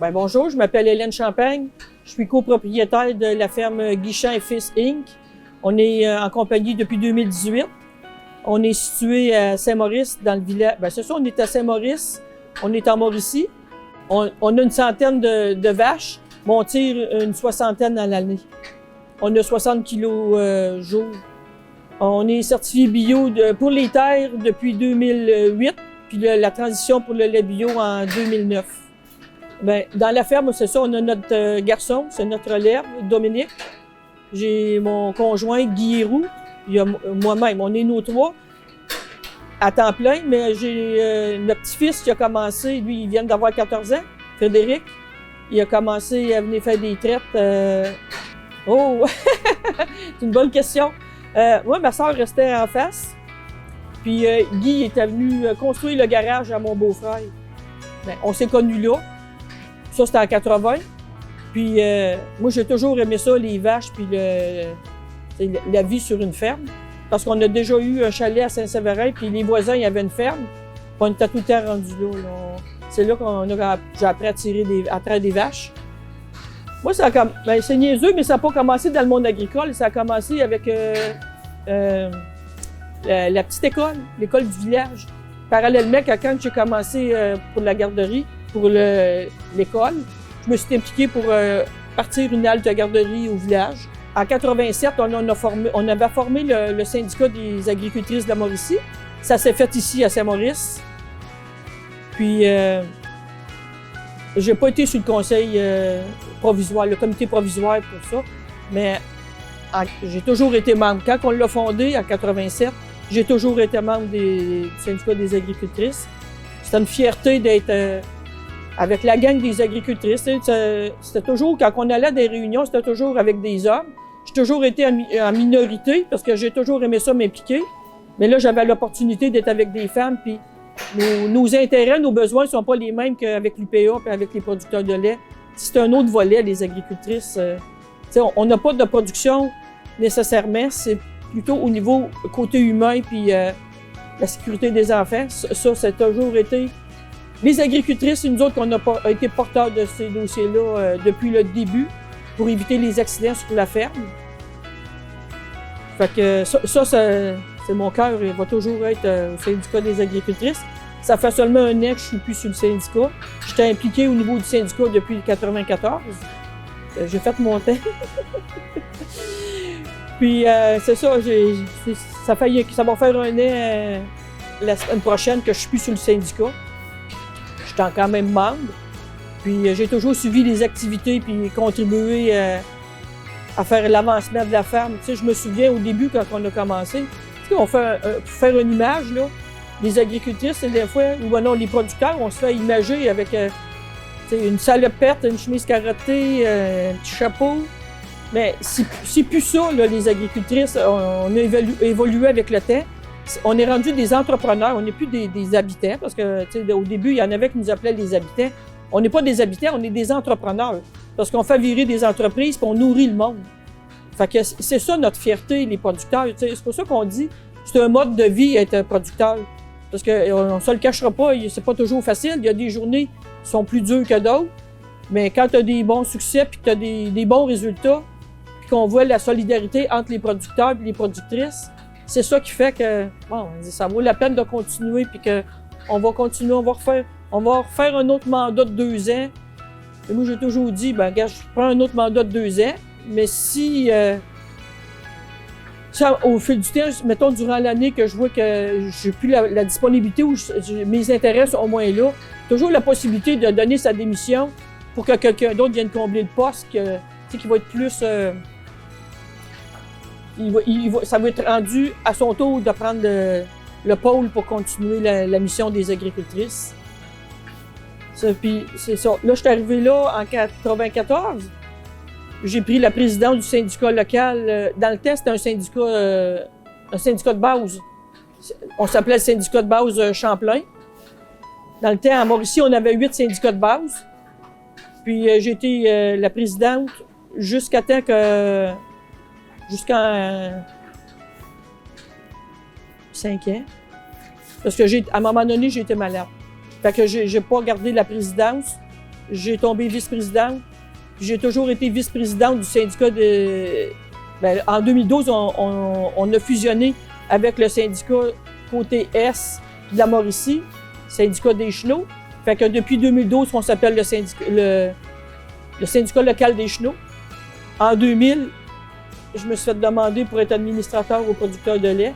Ben, bonjour, je m'appelle Hélène Champagne. Je suis copropriétaire de la ferme Guichand et Fils Inc. On est en compagnie depuis 2018. On est situé à Saint-Maurice, dans le village. Ben, c'est ça, on est à Saint-Maurice. On est en Mauricie. On a une centaine de vaches, mais on tire une soixantaine à l'année. On a 60 kilos jour. On est certifié bio pour les terres depuis 2008, puis la transition pour le lait bio en 2009. Ben, dans la ferme, c'est ça, on a notre garçon, c'est notre relève, Dominique. J'ai mon conjoint, Guy Héroux. Il y a moi-même, on est nos trois à temps plein, mais j'ai le petit-fils qui a commencé, lui, il vient d'avoir 14 ans, Frédéric. Il a commencé à venir faire des traites. Oh! C'est une bonne question. Moi, ma soeur restait en face. Puis Guy était venu construire le garage à mon beau-frère. Ben, on s'est connus là. Ça, c'était en 80. Puis moi, j'ai toujours aimé ça, les vaches, puis la vie sur une ferme. Parce qu'on a déjà eu un chalet à Saint-Séverin, puis les voisins, il y avait une ferme. Puis on était tout le temps rendus là. C'est là j'ai appris à traire des vaches. Moi, ben, c'est niaiseux, mais ça n'a pas commencé dans le monde agricole. Ça a commencé avec la petite école, l'école du village. Parallèlement, quand j'ai commencé pour la garderie, pour l'école, je me suis impliquée pour partir une halte garderie au village. En 87, on avait formé le syndicat des agricultrices de la Mauricie. Ça s'est fait ici à Saint-Maurice. Puis, j'ai pas été sur le conseil provisoire, le comité provisoire pour ça, mais j'ai toujours été membre. Quand on l'a fondé en 87, j'ai toujours été membre du syndicat des agricultrices. C'était une fierté d'être avec la gang des agricultrices. C'était toujours, quand on allait à des réunions, c'était toujours avec des hommes. J'ai toujours été en minorité parce que j'ai toujours aimé ça m'impliquer. Mais là, j'avais l'opportunité d'être avec des femmes, puis nos intérêts, nos besoins ne sont pas les mêmes qu'avec l'UPA et avec les producteurs de lait. C'est un autre volet, les agricultrices. On n'a pas de production nécessairement, c'est plutôt au niveau côté humain puis la sécurité des enfants. Ça a toujours été... Les agricultrices, nous autres, on a été porteurs de ces dossiers-là depuis le début pour éviter les accidents sur la ferme. Fait que c'est mon cœur, il va toujours être au syndicat des agricultrices. Ça fait seulement un an que je suis plus sur le syndicat. J'étais impliquée au niveau du syndicat depuis 1994. J'ai fait mon temps. Puis c'est ça, ça va faire un an la semaine prochaine que je suis plus sur le syndicat. J'étais quand même membre. Puis j'ai toujours suivi les activités puis contribué à faire l'avancement de la ferme. Tu sais, je me souviens au début quand on a commencé, tu sais, pour faire une image, là, les agricultrices, c'est des fois, ou non, les producteurs, on se fait imager avec une salopette, une chemise carottée, un petit chapeau. Mais c'est plus ça, là, les agricultrices. On a évolué avec le temps. On est rendu des entrepreneurs, on n'est plus des habitants, parce que au début, il y en avait qui nous appelaient les habitants. On n'est pas des habitants, on est des entrepreneurs. Parce qu'on fait virer des entreprises et on nourrit le monde. Fait que c'est ça notre fierté, les producteurs. C'est pour ça qu'on dit c'est un mode de vie être producteur. Parce qu'on ne se le cachera pas, c'est pas toujours facile. Il y a des journées qui sont plus dures que d'autres. Mais quand tu as des bons succès et que tu as des bons résultats, puis qu'on voit la solidarité entre les producteurs et les productrices, c'est ça qui fait que bon, ça vaut la peine de continuer puis qu'on va continuer, on va refaire un autre mandat de 2 ans. Et moi, j'ai toujours dit, ben regarde, je prends un autre mandat de 2 ans, mais si au fil du temps, mettons durant l'année que je vois que j'ai plus la disponibilité ou mes intérêts sont au moins là, toujours la possibilité de donner sa démission pour que quelqu'un d'autre vienne combler le poste, qui va être plus... ça va être rendu à son tour de prendre le pôle pour continuer la mission des agricultrices. Puis c'est ça. Là, je suis arrivée là en 1994. J'ai pris la présidence du syndicat local. Dans le temps, c'était un syndicat de base. On s'appelait le syndicat de base Champlain. Dans le temps, à Mauricie, on avait 8 syndicats de base. Puis j'ai été la présidente jusqu'à temps que... Jusqu'en 5 ans. Parce que à un moment donné, j'ai été malade. Fait que j'ai pas gardé la présidence. j'ai tombé vice-présidente. J'ai toujours été vice-présidente du syndicat de... Ben, en 2012, on a fusionné avec le syndicat côté S de la Mauricie, syndicat des Chenaux. Fait que depuis 2012, on s'appelle le syndicat local des Chenaux. En 2000, je me suis fait demander pour être administrateur au producteur de lait.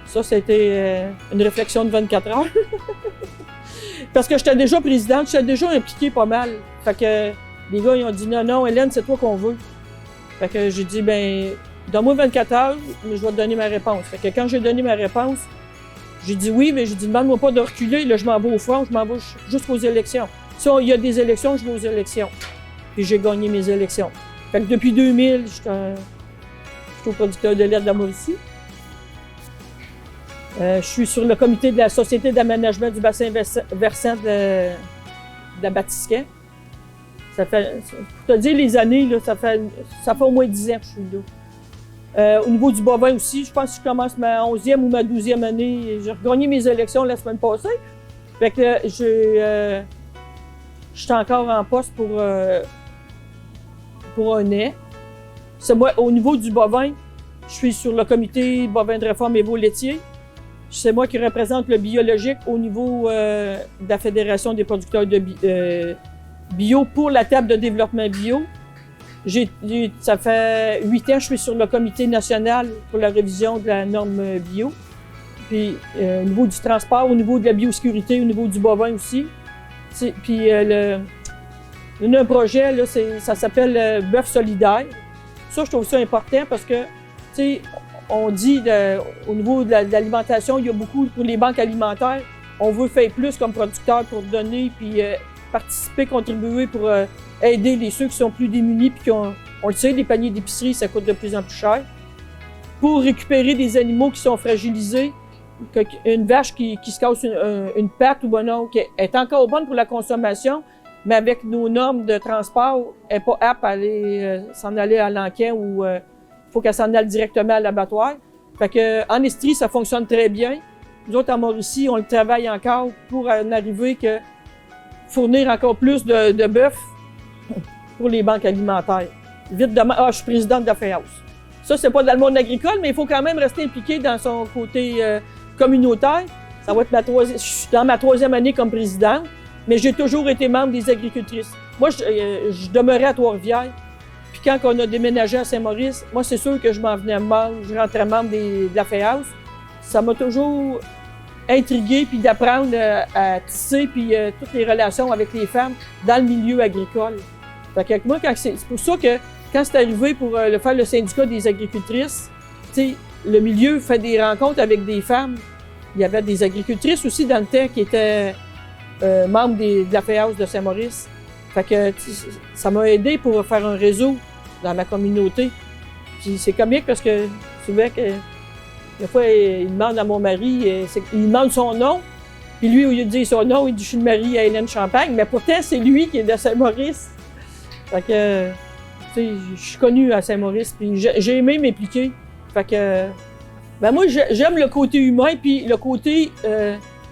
Ça, c'était une réflexion de 24 heures. Parce que j'étais déjà présidente, j'étais déjà impliquée pas mal. Fait que les gars, ils ont dit non, Hélène, c'est toi qu'on veut. Fait que j'ai dit, ben, donne-moi 24 heures, mais je vais te donner ma réponse. Fait que quand j'ai donné ma réponse, j'ai dit oui, mais j'ai dit, demande-moi pas de reculer, là, je m'en vais au front, je m'en vais jusqu'aux élections. Si il y a des élections, je vais aux élections. Puis j'ai gagné mes élections. Fait que depuis 2000, je suis au producteur de lait de la Mauricie. Je suis sur le comité de la Société d'aménagement du bassin versant de la Batiscan. Ça fait, pour te dire les années, là, ça fait au moins 10 ans que je suis là. Au niveau du bovin aussi, je pense que je commence ma 11e ou ma 12e année. J'ai regagné mes élections la semaine passée. Fait que je suis encore en poste pour un an. C'est moi, au niveau du bovin, je suis sur le comité bovin de réforme et veau laitier. C'est moi qui représente le biologique au niveau de la Fédération des producteurs de bio pour la table de développement bio. Ça fait 8 ans que je suis sur le comité national pour la révision de la norme bio. Puis au niveau du transport, au niveau de la biosécurité, au niveau du bovin aussi. Puis on a un projet, là, ça s'appelle Bœuf solidaire. Ça, je trouve ça important parce que, tu sais, on dit au niveau de l'alimentation, il y a beaucoup pour les banques alimentaires. On veut faire plus comme producteur pour donner, puis participer, contribuer pour aider ceux qui sont plus démunis, puis on le sait, les paniers d'épicerie, ça coûte de plus en plus cher. Pour récupérer des animaux qui sont fragilisés, une vache qui se casse une patte ou non, qui est encore bonne pour la consommation, mais avec nos normes de transport, elle n'est pas apte à s'en aller à l'enquin ou il faut qu'elle s'en aille directement à l'abattoir. Fait que, en Estrie, ça fonctionne très bien. Nous autres, en Mauricie, on le travaille encore pour en arriver que fournir encore plus de bœuf pour les banques alimentaires. Vite demain, je suis présidente de la FEAOS. Ça, c'est pas dans le monde agricole, mais il faut quand même rester impliqué dans son côté communautaire. Ça va être je suis dans ma 3e année comme présidente, mais j'ai toujours été membre des agricultrices. Moi, je demeurais à Trois-Rivières. Puis quand on a déménagé à Saint-Maurice, moi, c'est sûr que je m'en venais membre, je rentrais membre de la FEAOS. Ça m'a toujours intrigué puis d'apprendre à tisser puis toutes les relations avec les femmes dans le milieu agricole. Fait que moi, c'est pour ça que quand c'est arrivé pour faire le syndicat des agricultrices, tu sais, le milieu fait des rencontres avec des femmes. Il y avait des agricultrices aussi dans le temps qui étaient membres de la FEAOS de Saint-Maurice. Fait que ça m'a aidé pour faire un réseau dans ma communauté. Puis c'est comique parce que souvent que des fois, il demande à mon mari, il demande son nom, puis lui, au lieu de dire son nom, il dit « Je suis le mari à Hélène Champagne », mais pourtant, c'est lui qui est de Saint-Maurice. Fait que, tu sais, je suis connue à Saint-Maurice, puis j'ai aimé m'impliquer. Fait que, ben moi, j'aime le côté humain, puis le côté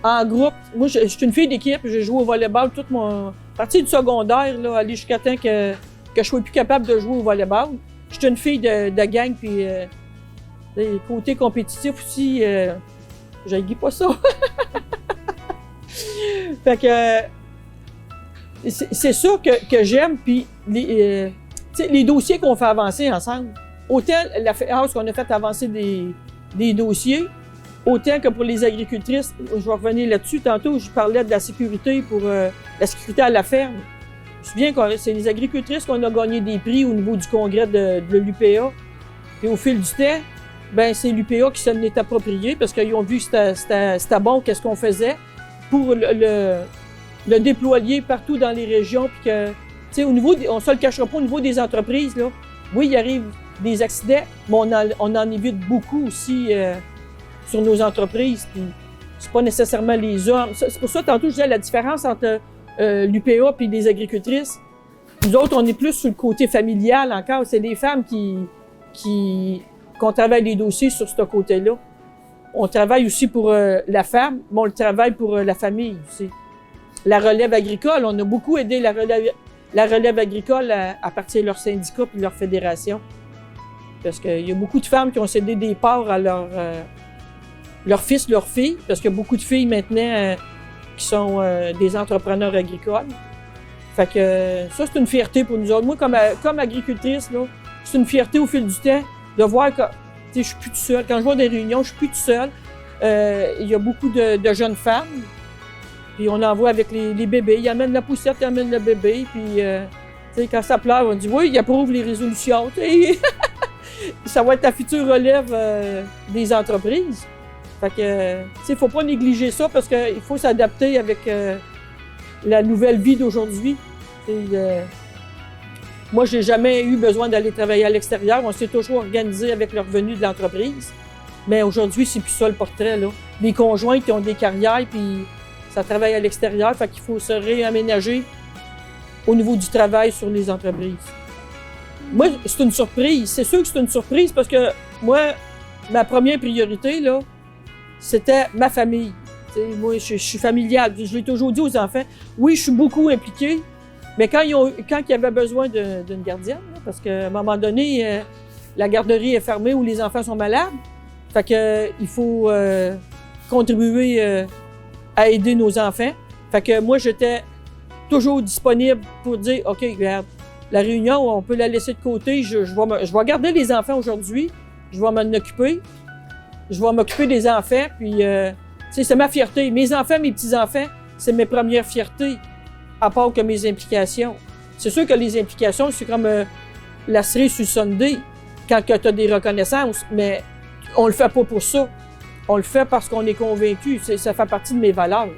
en groupe. Moi, je suis une fille d'équipe, j'ai joué au volleyball toute mon... À partir du secondaire, là, aller jusqu'à temps que je sois plus capable de jouer au volleyball. Je suis une fille de gang, puis côté compétitif aussi, j'haïs pas ça. Fait que c'est ça que j'aime, puis les dossiers qu'on fait avancer ensemble. Autant la FEAOS qu'on a fait avancer des dossiers, autant que pour les agricultrices, je vais revenir là-dessus. Tantôt, je parlais de la sécurité pour la sécurité à la ferme. Je me souviens que c'est les agricultrices qu'on a gagné des prix au niveau du congrès de l'UPA. Et au fil du temps, ben c'est l'UPA qui s'en est approprié parce qu'ils ont vu que c'était bon, qu'est-ce qu'on faisait pour le déployer partout dans les régions. Puis que, tu sais, au niveau, on ne se le cachera pas, au niveau des entreprises, là, oui, il arrive des accidents, mais on en évite beaucoup aussi sur nos entreprises. Puis c'est pas nécessairement les hommes. C'est pour ça, tantôt, je disais la différence entre l'UPA et les agricultrices. Nous autres, on est plus sur le côté familial encore. C'est des femmes qu'on travaille les dossiers sur ce côté-là. On travaille aussi pour la femme, mais on le travaille pour la famille aussi. la relève agricole. On a beaucoup aidé la relève agricole à partir de leur syndicat et de leur fédération. Parce qu'il y a beaucoup de femmes qui ont cédé des parts à leurs fils, leurs filles, parce qu'il y a beaucoup de filles maintenant qui sont des entrepreneurs agricoles. Fait que ça, c'est une fierté pour nous autres. Moi, comme agricultrice, là, c'est une fierté au fil du temps de voir que je suis plus toute seule. Quand je vois des réunions, je suis plus toute seule. Il y a beaucoup de jeunes femmes. Puis on envoie avec les bébés. Ils amènent la poussette, ils amènent le bébé. Puis quand ça pleure, on dit oui, ils approuvent les résolutions. Ça va être la future relève des entreprises. Fait que, faut pas négliger ça parce qu'il faut s'adapter avec la nouvelle vie d'aujourd'hui. Moi, j'ai jamais eu besoin d'aller travailler à l'extérieur. On s'est toujours organisé avec le revenu de l'entreprise. Mais aujourd'hui, c'est plus ça le portrait, là. Les conjoints qui ont des carrières, puis ça travaille à l'extérieur, fait qu'il faut se réaménager au niveau du travail sur les entreprises. Moi, c'est une surprise. C'est sûr que c'est une surprise parce que moi, ma première priorité, là, c'était ma famille. T'sais, moi, je suis familiale. Je l'ai toujours dit aux enfants. Oui, je suis beaucoup impliquée, mais quand il y avait besoin d'une gardienne, là, parce qu'à un moment donné, la garderie est fermée ou les enfants sont malades, fait que il faut contribuer à aider nos enfants. Fait que moi, j'étais toujours disponible pour dire, OK, regarde, la réunion, on peut la laisser de côté. Je vais garder les enfants aujourd'hui. Je vais m'en occuper. Je vais m'occuper des enfants. Puis, c'est ma fierté. Mes enfants, mes petits-enfants, c'est mes premières fiertés, à part que mes implications. C'est sûr que les implications, c'est comme la cerise sur le sundae, quand tu as des reconnaissances, mais on le fait pas pour ça. On le fait parce qu'on est convaincu. Ça fait partie de mes valeurs.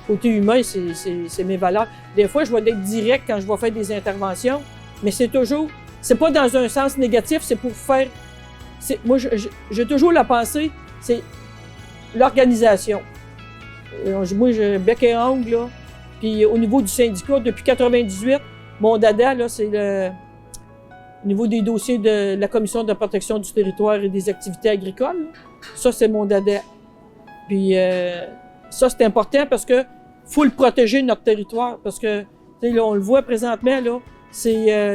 Côté humain, c'est mes valeurs. Des fois, je vais être direct quand je vais faire des interventions, mais c'est pas dans un sens négatif, c'est pour faire. Moi, j'ai toujours la pensée, c'est l'organisation. Moi, j'ai bec et ongle, là. Puis au niveau du syndicat, depuis 1998, mon dada, là, c'est au niveau des dossiers de la Commission de protection du territoire et des activités agricoles. Ça, c'est mon dada. Puis ça, c'est important parce que faut le protéger, notre territoire. Parce que, là, on le voit présentement, là,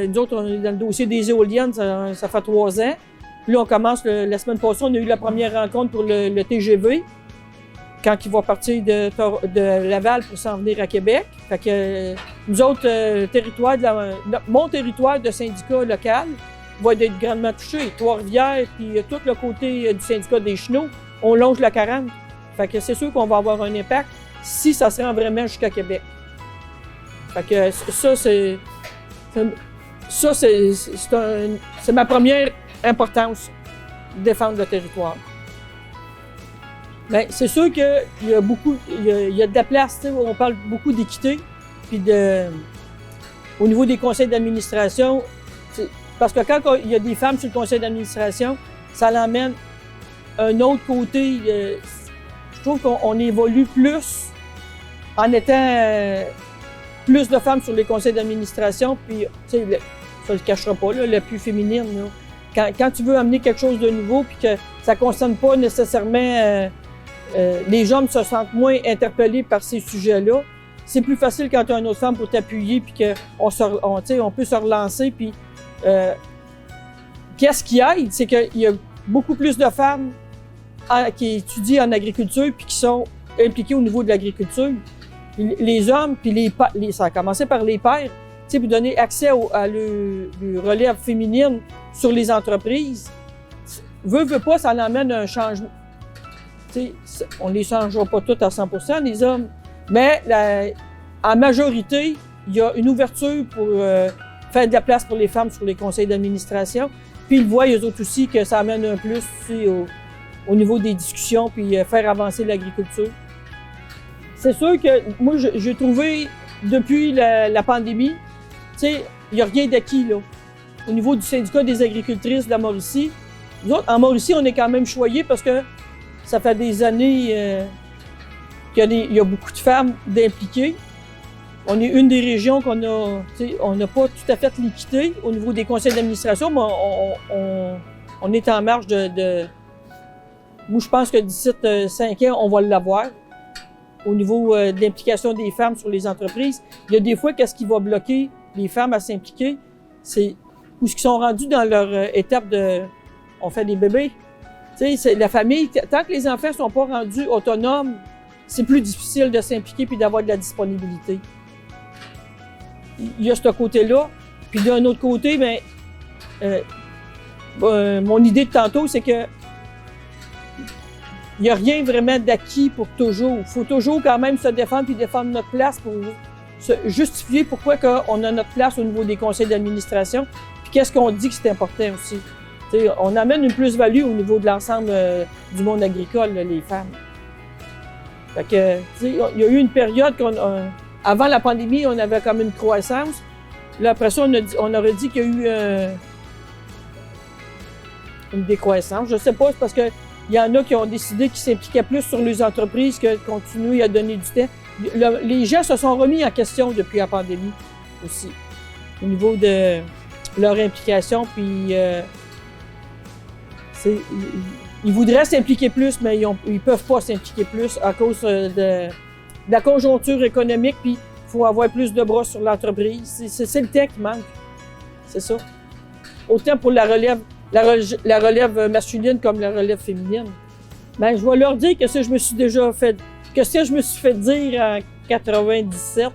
nous autres, on est dans le dossier des éoliennes, ça fait 3 ans. Puis là, on commence, la semaine passée, on a eu la première rencontre pour le TGV, quand il va partir de Laval pour s'en venir à Québec. Fait que nous autres, mon territoire de syndicat local va être grandement touché. Trois-Rivières, puis tout le côté du syndicat des Chenaux, on longe la 40. Fait que c'est sûr qu'on va avoir un impact si ça se rend vraiment jusqu'à Québec. Fait que c'est ma première importance, défendre le territoire. Bien, c'est sûr qu'il y a il y a de la place, où on parle beaucoup d'équité, puis au niveau des conseils d'administration, parce que quand il y a des femmes sur le conseil d'administration, ça l'emmène un autre côté. Je trouve qu'on évolue plus en étant plus de femmes sur les conseils d'administration, puis tu sais, ça le cachera pas, là, le plus féminine. Là. Quand tu veux amener quelque chose de nouveau, puis que ça ne concerne pas nécessairement les hommes se sentent moins interpellés par ces sujets-là, c'est plus facile quand tu as une autre femme pour t'appuyer, puis on peut se relancer. Puis qu'est-ce qui aide, c'est qu'il y a beaucoup plus de femmes qui étudient en agriculture puis qui sont impliquées au niveau de l'agriculture. Les hommes, puis ça a commencé par les pères, pour donner accès à la relève féminine sur les entreprises. Veut pas, ça l'emmène un changement. On ne les changera pas toutes à 100%, les hommes, mais en majorité, il y a une ouverture pour faire de la place pour les femmes sur les conseils d'administration. Puis ils voient, eux autres aussi, que ça amène un plus au niveau des discussions, puis faire avancer l'agriculture. C'est sûr que moi, j'ai trouvé, depuis la pandémie, il n'y a rien d'acquis, là. Au niveau du syndicat des agricultrices de la Mauricie, nous autres, en Mauricie, on est quand même choyés parce que ça fait des années qu'il y a beaucoup de femmes d'impliquées. On est une des régions on n'a pas tout à fait l'équité au niveau des conseils d'administration, mais on est en marche moi, je pense que d'ici 5 ans, on va l'avoir. au niveau de l'implication des femmes sur les entreprises. Il y a des fois, qu'est-ce qui va bloquer les femmes à s'impliquer? C'est où ils sont rendus dans leur étape de « on fait des bébés ». Tu sais, la famille, tant que les enfants sont pas rendus autonomes, c'est plus difficile de s'impliquer puis d'avoir de la disponibilité. Il y a ce côté-là. Puis d'un autre côté, mon idée de tantôt, c'est que il n'y a rien vraiment d'acquis pour toujours. Il faut toujours quand même se défendre puis défendre notre place pour se justifier pourquoi on a notre place au niveau des conseils d'administration. Puis qu'est-ce qu'on dit que c'est important aussi. T'sais, on amène une plus-value au niveau de l'ensemble du monde agricole, là, les femmes. Fait que, il y a eu une période avant la pandémie, on avait comme une croissance. Là, après ça, on aurait dit qu'il y a eu une décroissance. Je sais pas, c'est parce que il y en a qui ont décidé qu'ils s'impliquaient plus sur les entreprises que de continuer à donner du temps. Les gens se sont remis en question depuis la pandémie aussi, au niveau de leur implication. Puis, ils voudraient s'impliquer plus, mais ils peuvent pas s'impliquer plus à cause de la conjoncture économique. Puis, il faut avoir plus de bras sur l'entreprise. C'est le temps qui manque. C'est ça. Autant pour la relève masculine comme la relève féminine. Ben, je vais leur dire que si je me suis fait dire en 97-18,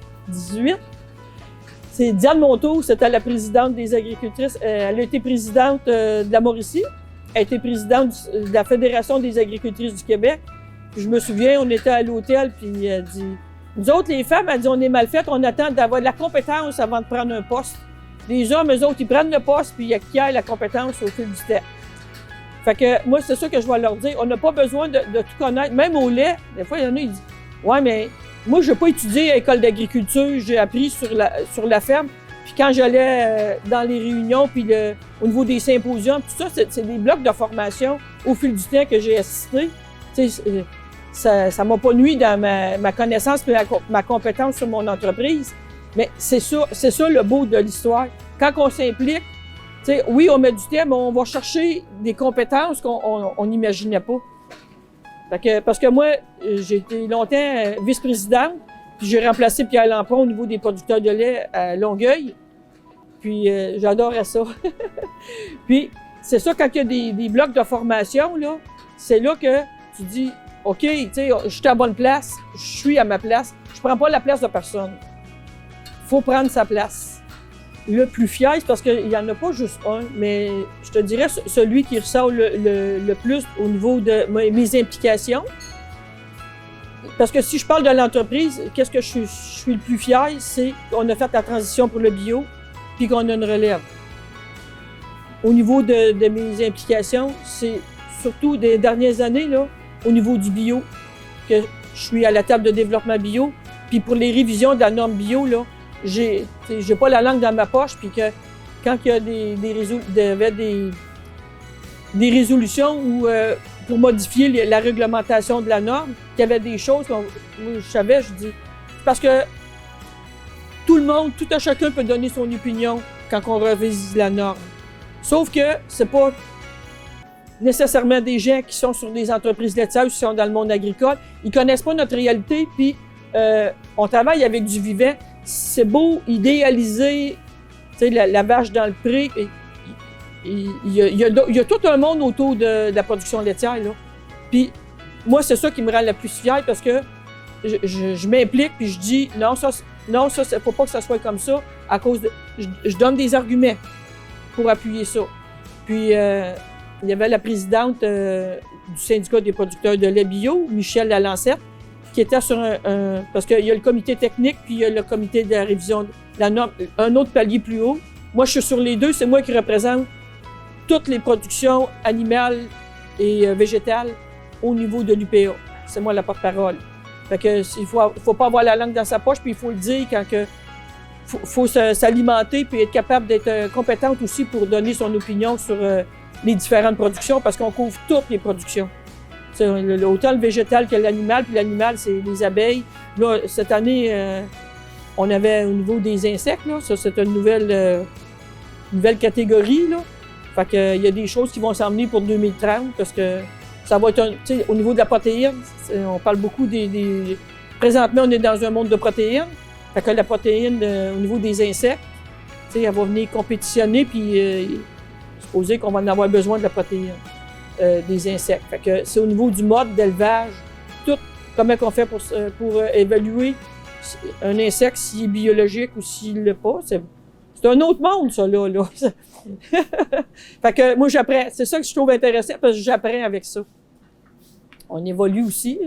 c'est Diane Monteau, c'était la présidente des agricultrices. Elle a été présidente de la Mauricie. Elle a été présidente de la Fédération des agricultrices du Québec. Puis je me souviens, on était à l'hôtel, puis elle dit « Nous autres, les femmes, elle dit, on est mal faites, on attend d'avoir de la compétence avant de prendre un poste. Les hommes, eux autres, ils prennent le poste, puis ils acquièrent la compétence au fil du temps. » Fait que moi, c'est ça que je vais leur dire. On n'a pas besoin de tout connaître. Même au lait, des fois, il y en a, ils disent « Ouais, mais moi, je n'ai pas étudié à l'école d'agriculture, j'ai appris sur la ferme. » Puis quand j'allais dans les réunions, puis au niveau des symposiums, tout ça, c'est des blocs de formation au fil du temps que j'ai assisté. Ça m'a pas nuit dans ma connaissance et ma compétence sur mon entreprise. Mais c'est ça le beau de l'histoire. Quand on s'implique, oui, on met du temps, mais on va chercher des compétences qu'on n'imaginait pas. Parce que moi, j'ai été longtemps vice-présidente, puis j'ai remplacé Pierre Lampron au niveau des producteurs de lait à Longueuil. Puis j'adorais ça. Puis c'est ça, quand il y a des blocs de formation, là, c'est là que tu dis « OK, je suis à la bonne place, je suis à ma place, je prends pas la place de personne. Il faut prendre sa place. » Le plus fier, c'est parce qu'il n'y en a pas juste un, mais je te dirais celui qui ressort le plus au niveau de mes implications. Parce que si je parle de l'entreprise, qu'est-ce que je suis le plus fier, c'est qu'on a fait la transition pour le bio, puis qu'on a une relève. Au niveau de mes implications, c'est surtout des dernières années, là, au niveau du bio, que je suis à la table de développement bio. Puis pour les révisions de la norme bio, là, j'ai pas la langue dans ma poche, puis que quand il y a des résolutions où, pour modifier la réglementation de la norme, qu'il y avait des choses que je savais, je dis, parce que tout à chacun peut donner son opinion quand on révise la norme. Sauf que c'est pas nécessairement des gens qui sont sur des entreprises laitières ou qui sont dans le monde agricole. Ils connaissent pas notre réalité, puis on travaille avec du vivant. C'est beau idéaliser la vache dans le pré. Il y a tout un monde autour de la production laitière, là. Puis moi, c'est ça qui me rend la plus fière parce que je m'implique puis je dis non, ça, faut pas que ça soit comme ça à cause de. Je donne des arguments pour appuyer ça. Puis il y avait la présidente du syndicat des producteurs de lait bio, Michel Lalancette, qui était sur parce qu'il y a le comité technique puis il y a le comité de la révision de la norme, un autre palier plus haut. Moi, je suis sur les deux, c'est moi qui représente toutes les productions animales et végétales au niveau de l'UPA. C'est moi la porte-parole. Fait que il faut pas avoir la langue dans sa poche, puis il faut le dire quand que faut s'alimenter puis être capable d'être compétente aussi pour donner son opinion sur les différentes productions, parce qu'on couvre toutes les productions. C'est autant le végétal que l'animal, puis l'animal, c'est les abeilles. Là, cette année, on avait au niveau des insectes, là, ça c'est une nouvelle catégorie, là. Fait que il y a des choses qui vont s'emmener pour 2030 parce que ça va être au niveau de la protéine, on parle beaucoup des présentement, on est dans un monde de protéines. Fait que la protéine, au niveau des insectes, tu sais, elle va venir compétitionner, puis supposer qu'on va en avoir besoin de la protéine des insectes. Fait que c'est au niveau du mode d'élevage, tout, comment on fait pour évaluer un insecte s'il est biologique ou s'il l'est pas. C'est un autre monde, ça, là. Fait que moi, j'apprends. C'est ça que je trouve intéressant, parce que j'apprends avec ça. On évolue aussi.